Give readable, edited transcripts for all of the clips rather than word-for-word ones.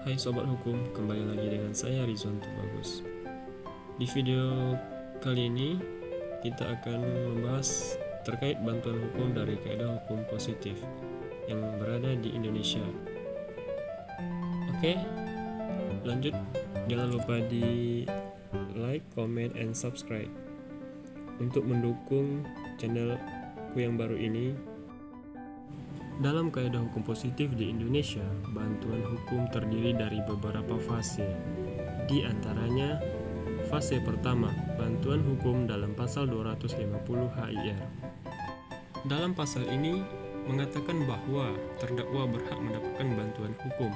Hai Sobat Hukum, kembali lagi dengan saya Rizwan Tubagus. Di video kali ini kita akan membahas terkait bantuan hukum dari kaidah hukum positif yang berada di Indonesia. Oke, lanjut. Jangan lupa di like, comment, and subscribe untuk mendukung channelku yang baru ini. Dalam kaidah hukum positif di Indonesia, bantuan hukum terdiri dari beberapa fase. Di antaranya, fase pertama, bantuan hukum dalam pasal 250 HIR. Dalam pasal ini mengatakan bahwa terdakwa berhak mendapatkan bantuan hukum.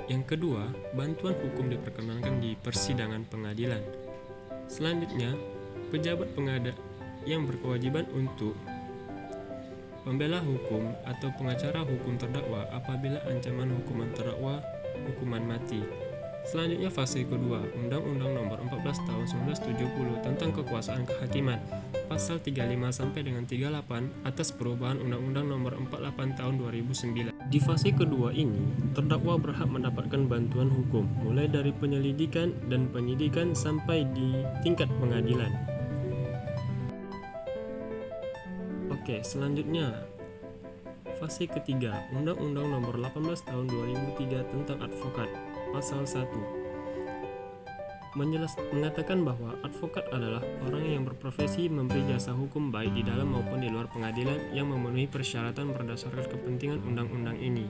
Yang kedua, bantuan hukum diperkenankan di persidangan pengadilan. Selanjutnya, pejabat pengada yang berkewajiban untuk membela hukum atau pengacara hukum terdakwa apabila ancaman hukuman terdakwa hukuman mati. Selanjutnya fase kedua, Undang-Undang Nomor 14 Tahun 1970 tentang Kekuasaan Kehakiman, pasal 35 sampai dengan 38 atas perubahan Undang-Undang Nomor 48 Tahun 2009. Di fase kedua ini, terdakwa berhak mendapatkan bantuan hukum mulai dari penyelidikan dan penyidikan sampai di tingkat pengadilan. Oke, selanjutnya fase ketiga, Undang-Undang Nomor 18 Tahun 2003 tentang advokat, pasal 1 mengatakan bahwa advokat adalah orang yang berprofesi memberi jasa hukum baik di dalam maupun di luar pengadilan yang memenuhi persyaratan berdasarkan kepentingan undang-undang ini.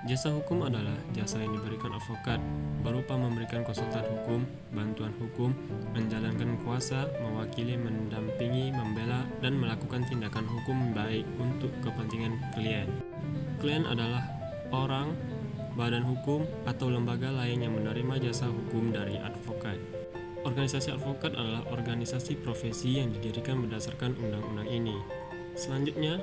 Jasa hukum adalah jasa yang diberikan advokat berupa memberikan konsultan hukum, bantuan hukum, menjalankan kuasa, mewakili, mendampingi, membela, dan melakukan tindakan hukum baik untuk kepentingan klien. Klien adalah orang, badan hukum, atau lembaga lain yang menerima jasa hukum dari advokat. Organisasi advokat adalah organisasi profesi yang didirikan berdasarkan undang-undang ini. Selanjutnya,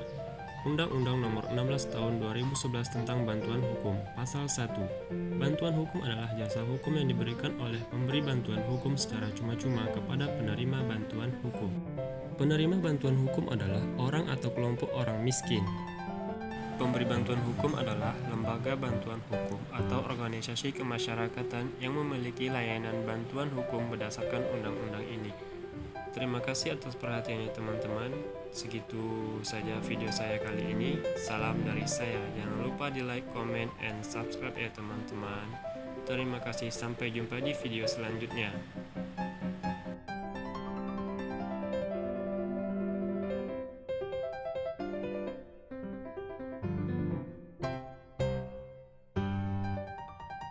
Undang-Undang Nomor 16 Tahun 2011 tentang Bantuan Hukum, pasal 1. Bantuan hukum adalah jasa hukum yang diberikan oleh pemberi bantuan hukum secara cuma-cuma kepada penerima bantuan hukum. Penerima bantuan hukum adalah orang atau kelompok orang miskin. Pemberi bantuan hukum adalah lembaga bantuan hukum atau organisasi kemasyarakatan yang memiliki layanan bantuan hukum berdasarkan undang-undang ini. Terima kasih atas perhatiannya teman-teman. Segitu saja video saya kali ini. Salam dari saya. Jangan lupa di like, comment, and subscribe ya teman-teman. Terima kasih. Sampai jumpa di video selanjutnya.